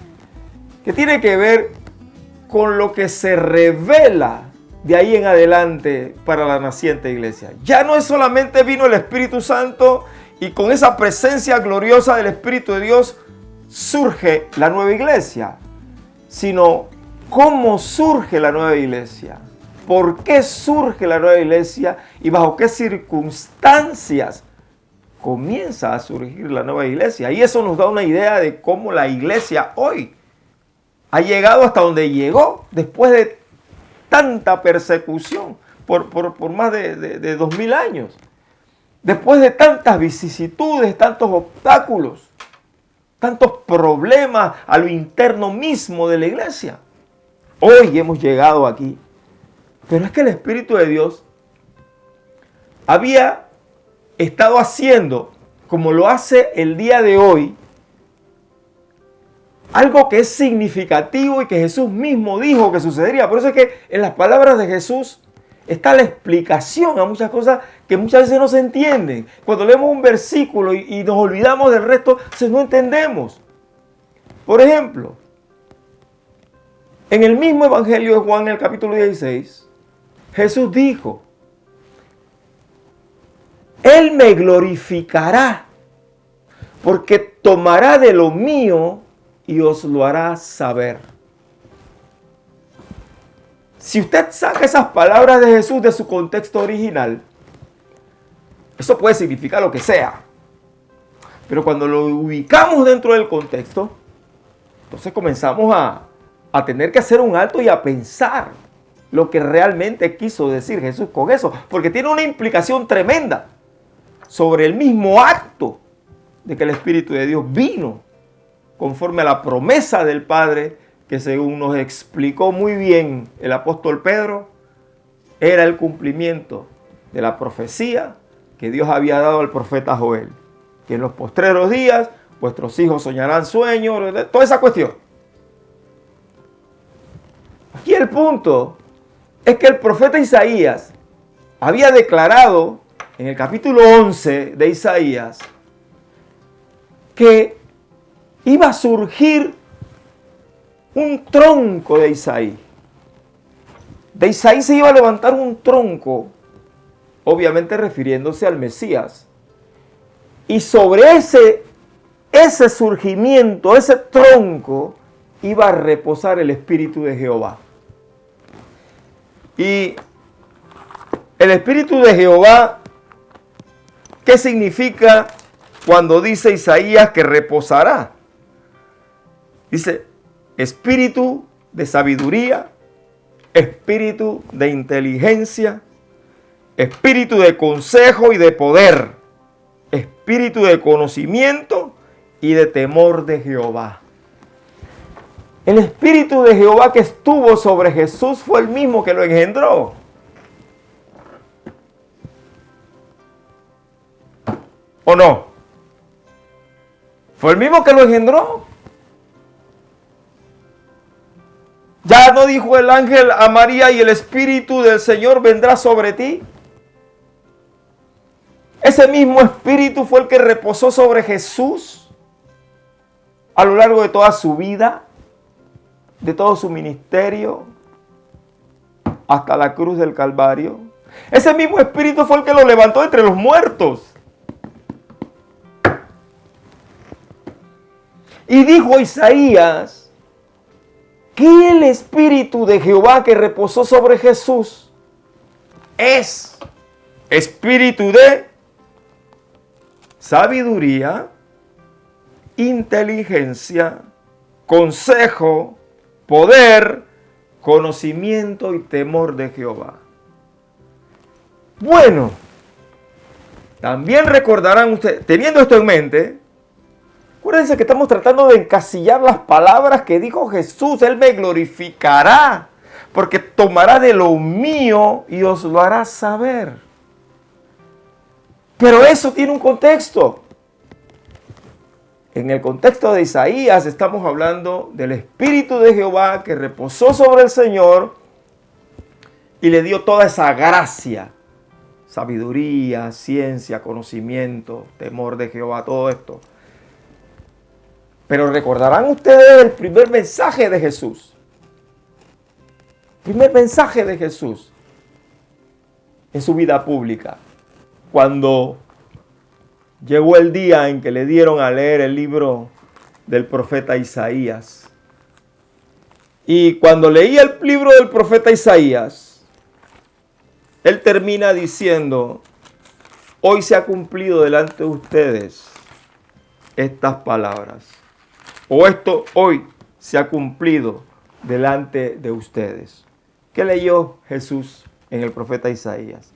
que tiene que ver con lo que se revela de ahí en adelante para la naciente iglesia. Ya no es solamente vino el Espíritu Santo y con esa presencia gloriosa del Espíritu de Dios surge la nueva iglesia, sino cómo surge la nueva iglesia, por qué surge la nueva iglesia y bajo qué circunstancias comienza a surgir la nueva iglesia. Y eso nos da una idea de cómo la iglesia hoy ha llegado hasta donde llegó después de tanta persecución por más de 2000 años. Después de tantas vicisitudes, tantos obstáculos, tantos problemas a lo interno mismo de la iglesia. Hoy hemos llegado aquí. Pero es que el Espíritu de Dios había estado haciendo, como lo hace el día de hoy, algo que es significativo y que Jesús mismo dijo que sucedería. Por eso es que en las palabras de Jesús está la explicación a muchas cosas que muchas veces no se entienden. Cuando leemos un versículo y nos olvidamos del resto, no entendemos. Por ejemplo, en el mismo Evangelio de Juan, en el capítulo 16, Jesús dijo: Él me glorificará, porque tomará de lo mío y os lo hará saber. Si usted saca esas palabras de Jesús de su contexto original, eso puede significar lo que sea. Pero cuando lo ubicamos dentro del contexto, entonces comenzamos a tener que hacer un alto y a pensar lo que realmente quiso decir Jesús con eso. Porque tiene una implicación tremenda sobre el mismo acto de que el Espíritu de Dios vino conforme a la promesa del Padre, que según nos explicó muy bien el apóstol Pedro, era el cumplimiento de la profecía que Dios había dado al profeta Joel, que en los postreros días vuestros hijos soñarán sueños, toda esa cuestión. Aquí el punto es que el profeta Isaías había declarado en el capítulo 11 de Isaías que iba a surgir un tronco de Isaí. De Isaí se iba a levantar un tronco, obviamente refiriéndose al Mesías. Y sobre ese surgimiento, ese tronco, iba a reposar el Espíritu de Jehová. Y el Espíritu de Jehová, ¿qué significa cuando dice Isaías que reposará? Dice: espíritu de sabiduría, espíritu de inteligencia, espíritu de consejo y de poder, espíritu de conocimiento y de temor de Jehová. El Espíritu de Jehová que estuvo sobre Jesús fue el mismo que lo engendró. ¿O no? ¿Fue el mismo que lo engendró? ¿Ya no dijo el ángel a María: y el Espíritu del Señor vendrá sobre ti? Ese mismo Espíritu fue el que reposó sobre Jesús a lo largo de toda su vida, de todo su ministerio, hasta la cruz del Calvario. Ese mismo Espíritu fue el que lo levantó entre los muertos. Y dijo Isaías que el Espíritu de Jehová que reposó sobre Jesús es espíritu de sabiduría, inteligencia, consejo, poder, conocimiento y temor de Jehová. Bueno, también recordarán ustedes, teniendo esto en mente, acuérdense que estamos tratando de encasillar las palabras que dijo Jesús. Él me glorificará, porque tomará de lo mío y os lo hará saber. Pero eso tiene un contexto. En el contexto de Isaías estamos hablando del Espíritu de Jehová que reposó sobre el Señor y le dio toda esa gracia, sabiduría, ciencia, conocimiento, temor de Jehová, todo esto. Pero recordarán ustedes el primer mensaje de Jesús. Primer mensaje de Jesús en su vida pública. Cuando llegó el día en que le dieron a leer el libro del profeta Isaías. Y cuando leía el libro del profeta Isaías, él termina diciendo: hoy se ha cumplido delante de ustedes estas palabras. O esto hoy se ha cumplido delante de ustedes. ¿Qué leyó Jesús en el profeta Isaías?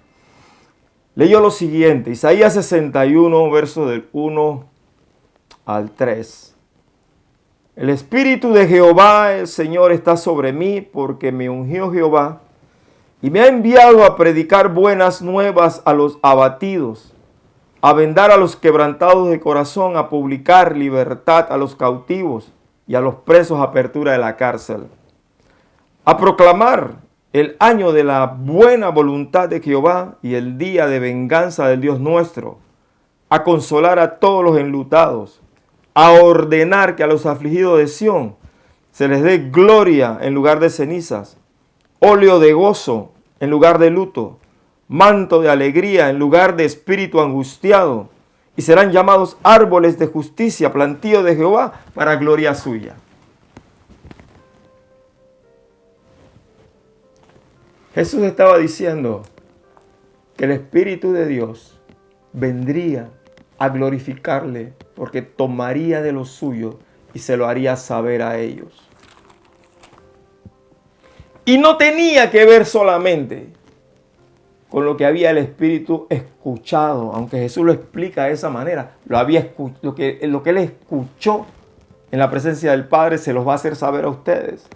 Leyó lo siguiente, Isaías 61, versos del 1 al 3. El Espíritu de Jehová, el Señor, está sobre mí, porque me ungió Jehová y me ha enviado a predicar buenas nuevas a los abatidos, a vendar a los quebrantados de corazón, a publicar libertad a los cautivos y a los presos apertura de la cárcel, a proclamar el año de la buena voluntad de Jehová y el día de venganza del Dios nuestro, a consolar a todos los enlutados, a ordenar que a los afligidos de Sión se les dé gloria en lugar de cenizas, óleo de gozo en lugar de luto, manto de alegría en lugar de espíritu angustiado, y serán llamados árboles de justicia, plantío de Jehová para gloria suya. Jesús estaba diciendo que el Espíritu de Dios vendría a glorificarle porque tomaría de lo suyo y se lo haría saber a ellos. Y no tenía que ver solamente con lo que había el Espíritu escuchado, aunque Jesús lo explica de esa manera. Lo que él escuchó en la presencia del Padre se los va a hacer saber a ustedes.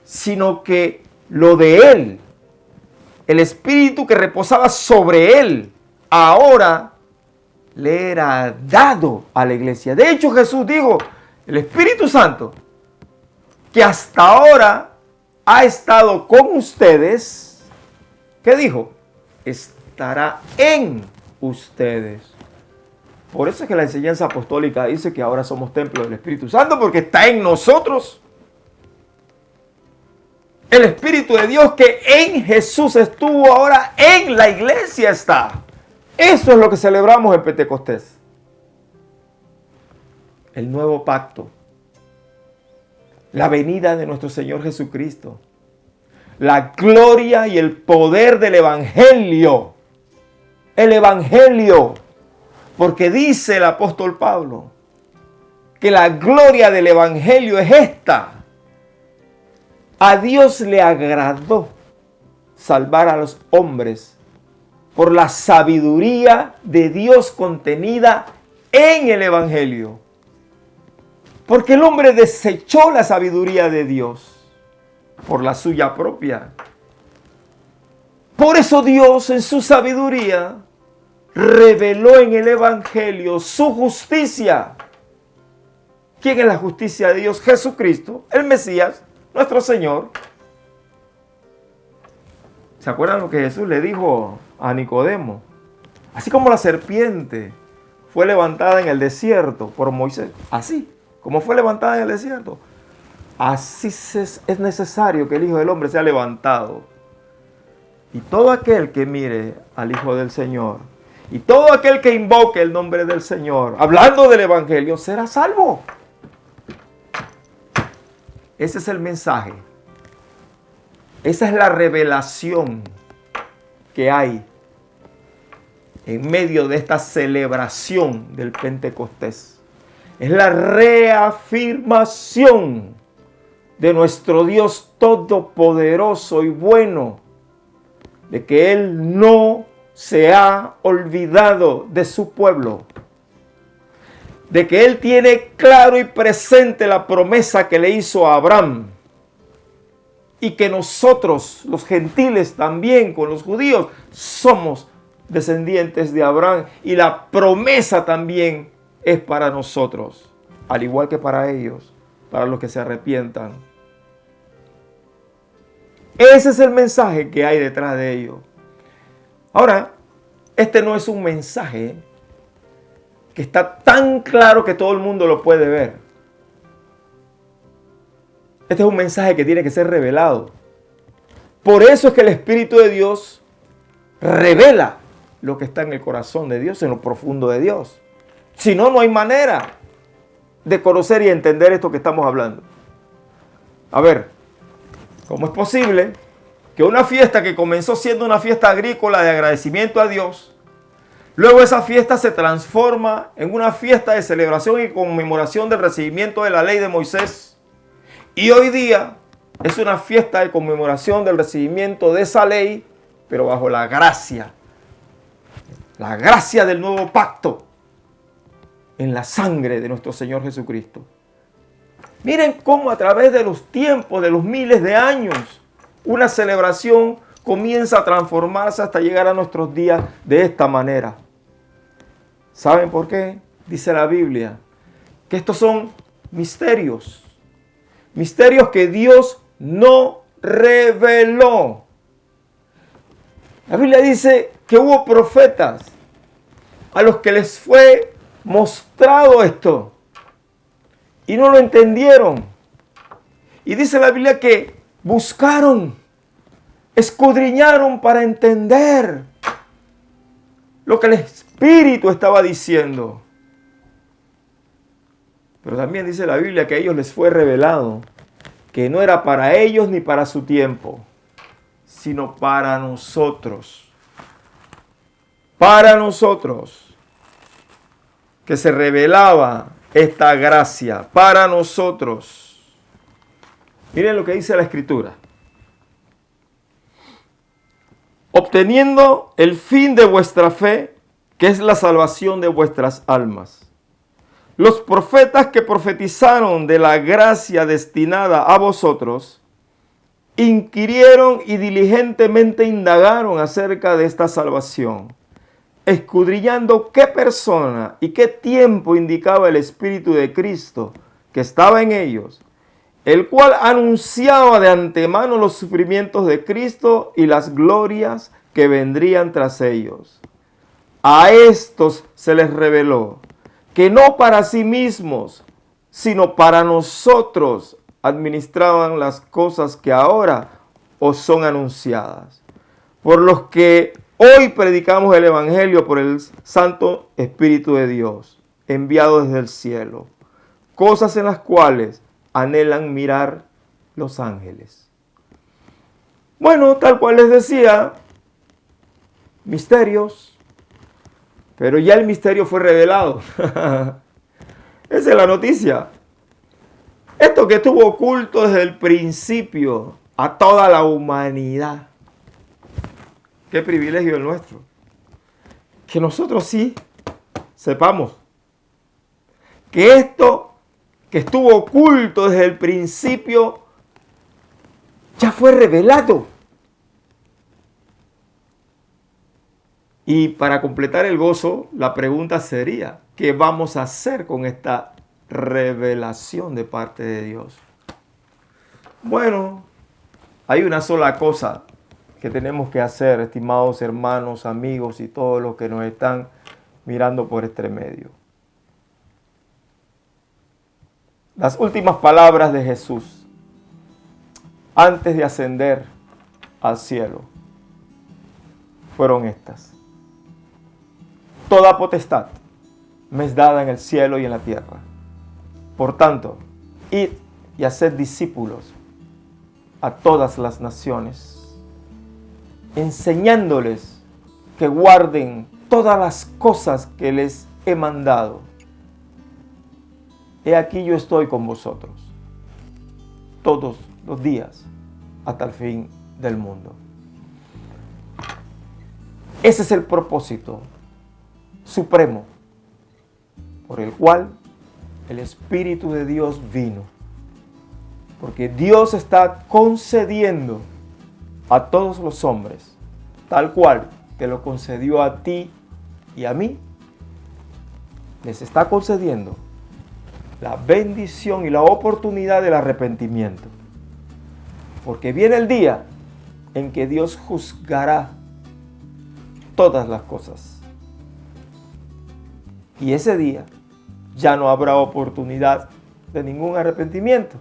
Sino que lo de él, el Espíritu que reposaba sobre él, ahora le era dado a la iglesia. De hecho, Jesús dijo, el Espíritu Santo, que hasta ahora ha estado con ustedes, ¿qué dijo? Estará en ustedes. Por eso es que la enseñanza apostólica dice que ahora somos templo del Espíritu Santo, porque está en nosotros. El Espíritu de Dios que en Jesús estuvo, ahora en la iglesia está. Eso es lo que celebramos en Pentecostés. El nuevo pacto. La venida de nuestro Señor Jesucristo. La gloria y el poder del Evangelio. El Evangelio. Porque dice el apóstol Pablo que la gloria del Evangelio es esta. A Dios le agradó salvar a los hombres por la sabiduría de Dios contenida en el Evangelio. Porque el hombre desechó la sabiduría de Dios por la suya propia. Por eso Dios en su sabiduría reveló en el Evangelio su justicia. ¿Quién es la justicia de Dios? Jesucristo, el Mesías, nuestro Señor. ¿Se acuerdan lo que Jesús le dijo a Nicodemo? Así como la serpiente fue levantada en el desierto por Moisés, así como fue levantada en el desierto, así es necesario que el Hijo del Hombre sea levantado. Y todo aquel que mire al Hijo del Señor, y todo aquel que invoque el nombre del Señor, hablando del Evangelio, será salvo. Ese es el mensaje. Esa es la revelación que hay en medio de esta celebración del Pentecostés. Es la reafirmación de nuestro Dios todopoderoso y bueno, de que Él no se ha olvidado de su pueblo, de que Él tiene claro y presente la promesa que le hizo a Abraham, y que nosotros, los gentiles también, con los judíos, somos descendientes de Abraham, y la promesa también es para nosotros, al igual que para ellos, para los que se arrepientan. Ese es el mensaje que hay detrás de ello. Ahora, este no es un mensaje que está tan claro que todo el mundo lo puede ver. Este es un mensaje que tiene que ser revelado. Por eso es que el Espíritu de Dios revela lo que está en el corazón de Dios, en lo profundo de Dios. Si no, no hay manera de conocer y entender esto que estamos hablando. A ver, ¿cómo es posible que una fiesta que comenzó siendo una fiesta agrícola de agradecimiento a Dios, luego esa fiesta se transforma en una fiesta de celebración y conmemoración del recibimiento de la ley de Moisés? Y hoy día Es una fiesta de conmemoración del recibimiento de esa ley, pero bajo la gracia del nuevo pacto en la sangre de nuestro Señor Jesucristo. Miren cómo a través de los tiempos, de los miles de años, una celebración comienza a transformarse hasta llegar a nuestros días de esta manera. ¿Saben por qué? Dice la Biblia que estos son misterios. Misterios que Dios no reveló. La Biblia dice que hubo profetas a los que les fue mostrado esto y no lo entendieron. Y dice la Biblia que buscaron, escudriñaron para entender lo que el Espíritu estaba diciendo. Pero también dice la Biblia que a ellos les fue revelado que no era para ellos ni para su tiempo, sino para nosotros. Para nosotros. Que se revelaba esta gracia para nosotros. Miren lo que dice la Escritura. Obteniendo el fin de vuestra fe, que es la salvación de vuestras almas. Los profetas que profetizaron de la gracia destinada a vosotros, inquirieron y diligentemente indagaron acerca de esta salvación, escudriñando qué persona y qué tiempo indicaba el Espíritu de Cristo que estaba en ellos, el cual anunciaba de antemano los sufrimientos de Cristo y las glorias que vendrían tras ellos. A estos se les reveló que no para sí mismos, sino para nosotros administraban las cosas que ahora os son anunciadas, por los que hoy predicamos el Evangelio por el Santo Espíritu de Dios, enviado desde el cielo, cosas en las cuales anhelan mirar los ángeles. Bueno, tal cual les decía, misterios, pero ya el misterio fue revelado. Esa es la noticia. Esto que estuvo oculto desde el principio a toda la humanidad. Qué privilegio el nuestro. Que nosotros sí sepamos que esto que estuvo oculto desde el principio ya fue revelado. Y para completar el gozo, la pregunta sería, ¿qué vamos a hacer con esta revelación de parte de Dios? Bueno, hay una sola cosa que tenemos que hacer, estimados hermanos, amigos y todos los que nos están mirando por este medio. Las últimas palabras de Jesús antes de ascender al cielo fueron estas: toda potestad me es dada en el cielo y en la tierra. Por tanto, id y haced discípulos a todas las naciones, enseñándoles que guarden todas las cosas que les he mandado. He aquí yo estoy con vosotros todos los días hasta el fin del mundo. Ese es el propósito supremo por el cual el Espíritu de Dios vino. Porque Dios está concediendo a todos los hombres, tal cual te lo concedió a ti y a mí, les está concediendo la bendición y la oportunidad del arrepentimiento. Porque viene el día en que Dios juzgará todas las cosas. Y ese día ya no habrá oportunidad de ningún arrepentimiento.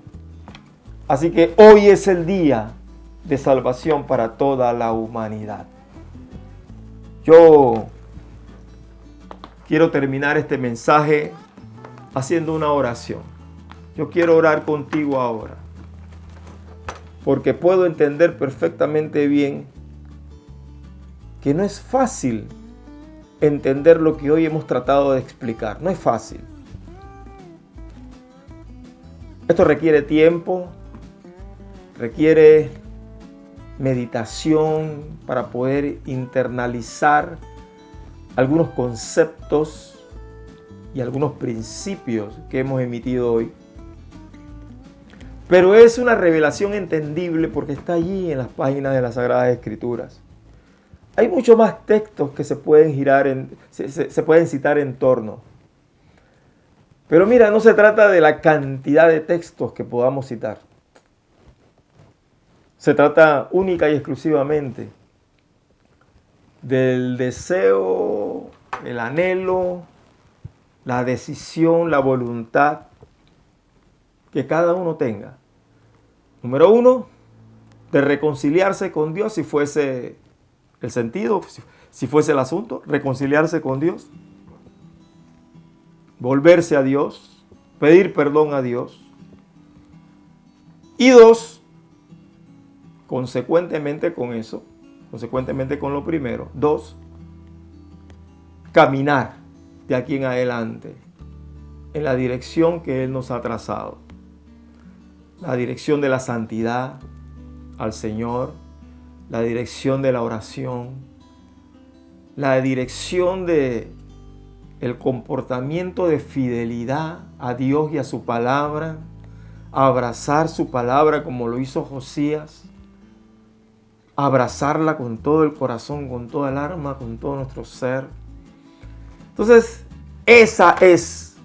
Así que hoy es el día de salvación para toda la humanidad. Yo quiero terminar este mensaje haciendo una oración. Yo quiero orar contigo ahora, porque puedo entender perfectamente bien que no es fácil entender lo que hoy hemos tratado de explicar. No es fácil. Esto requiere tiempo, requiere meditación para poder internalizar algunos conceptos y algunos principios que hemos emitido hoy. Pero es una revelación entendible porque está allí en las páginas de las Sagradas Escrituras. Hay muchos más textos que se pueden se pueden citar en torno. Pero mira, no se trata de la cantidad de textos que podamos citar. Se trata única y exclusivamente del deseo, el anhelo, la decisión, la voluntad que cada uno tenga. Número 1, de reconciliarse con Dios, si fuese el sentido, si fuese el asunto, reconciliarse con Dios, volverse a Dios, pedir perdón a Dios. Y 2, consecuentemente con eso, consecuentemente con lo primero, 2, caminar de aquí en adelante en la dirección que Él nos ha trazado. La dirección de la santidad al Señor, la dirección de la oración, la dirección de el comportamiento de fidelidad a Dios y a su palabra, abrazar su palabra como lo hizo Josías, abrazarla con todo el corazón, con toda el alma, con todo nuestro ser. Entonces, esa es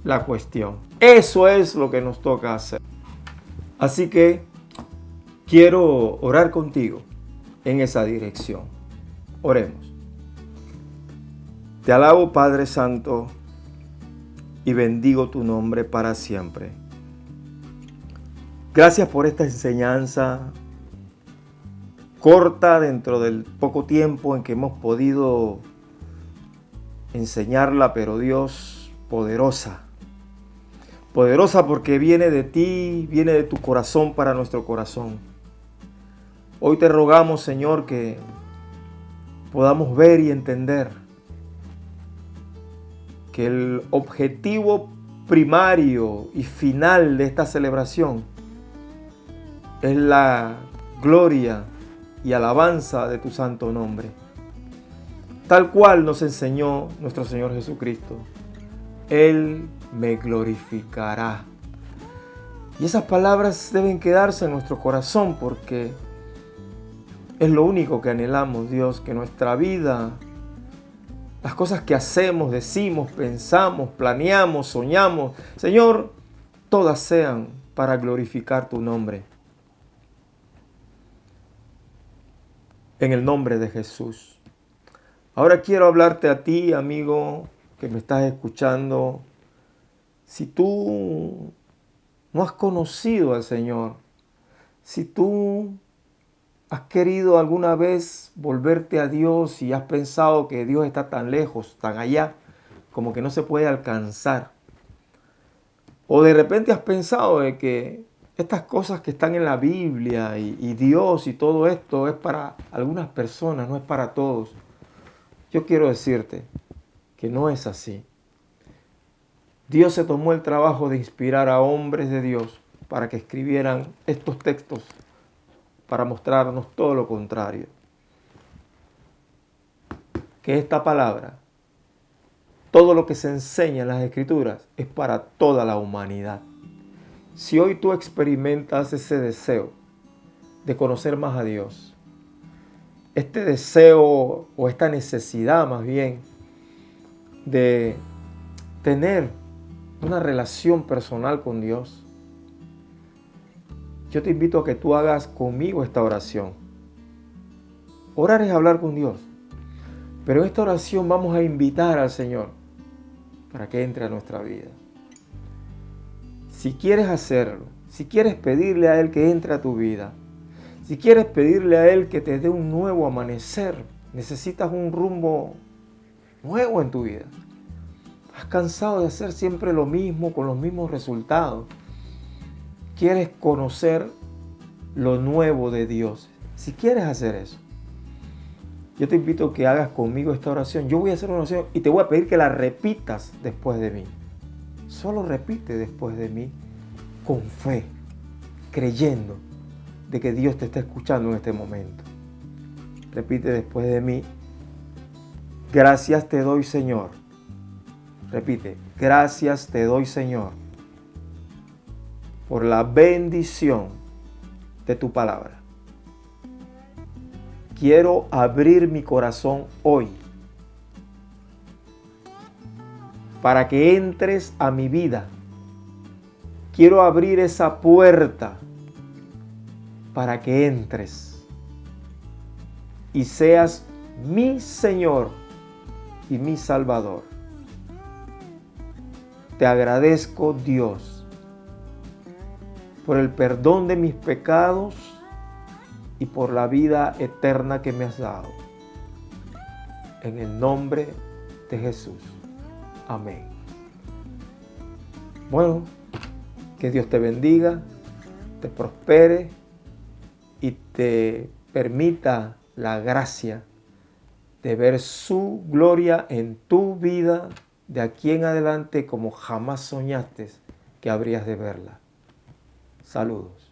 la cuestión. Eso es lo que nos toca hacer. Así que quiero orar contigo en esa dirección. Oremos. Te alabo, Padre Santo, y bendigo tu nombre para siempre. Gracias por esta enseñanza corta dentro del poco tiempo en que hemos podido enseñarla, pero Dios, poderosa. Poderosa porque viene de ti, viene de tu corazón para nuestro corazón. Hoy te rogamos, Señor, que podamos ver y entender que el objetivo primario y final de esta celebración es la gloria y alabanza de tu santo nombre, tal cual nos enseñó nuestro Señor Jesucristo. Él me glorificará. Y esas palabras deben quedarse en nuestro corazón porque es lo único que anhelamos, Dios, que nuestra vida, las cosas que hacemos, decimos, pensamos, planeamos, soñamos, Señor, todas sean para glorificar tu nombre. En el nombre de Jesús. Ahora quiero hablarte a ti, amigo, que me estás escuchando. Si tú no has conocido al Señor, si tú has querido alguna vez volverte a Dios y has pensado que Dios está tan lejos, tan allá, como que no se puede alcanzar. O de repente has pensado de que estas cosas que están en la Biblia y Dios y todo esto es para algunas personas, no es para todos. Yo quiero decirte que no es así. Dios se tomó el trabajo de inspirar a hombres de Dios para que escribieran estos textos para mostrarnos todo lo contrario. Que esta palabra, todo lo que se enseña en las Escrituras, es para toda la humanidad. Si hoy tú experimentas ese deseo de conocer más a Dios, este deseo o esta necesidad más bien de tener una relación personal con Dios, yo te invito a que tú hagas conmigo esta oración. Orar es hablar con Dios, pero en esta oración vamos a invitar al Señor para que entre a nuestra vida. Si quieres hacerlo, si quieres pedirle a Él que entre a tu vida, si quieres pedirle a Él que te dé un nuevo amanecer, necesitas un rumbo nuevo en tu vida. Has cansado de hacer siempre lo mismo con los mismos resultados. Quieres conocer lo nuevo de Dios. Si quieres hacer eso, yo te invito a que hagas conmigo esta oración. Yo voy a hacer una oración y te voy a pedir que la repitas después de mí. Solo repite después de mí con fe. creyendo de que Dios te está escuchando en este momento. Repite después de mí: gracias te doy, Señor. Repite: gracias te doy, Señor, por la bendición de tu palabra. Quiero abrir mi corazón hoy para que entres a mi vida. Quiero abrir esa puerta para que entres y seas mi Señor y mi Salvador. Te agradezco, Dios, por el perdón de mis pecados y por la vida eterna que me has dado. En el nombre de Jesús. Amén. Bueno, que Dios te bendiga, te prospere y te permita la gracia de ver su gloria en tu vida de aquí en adelante como jamás soñaste que habrías de verla. Saludos.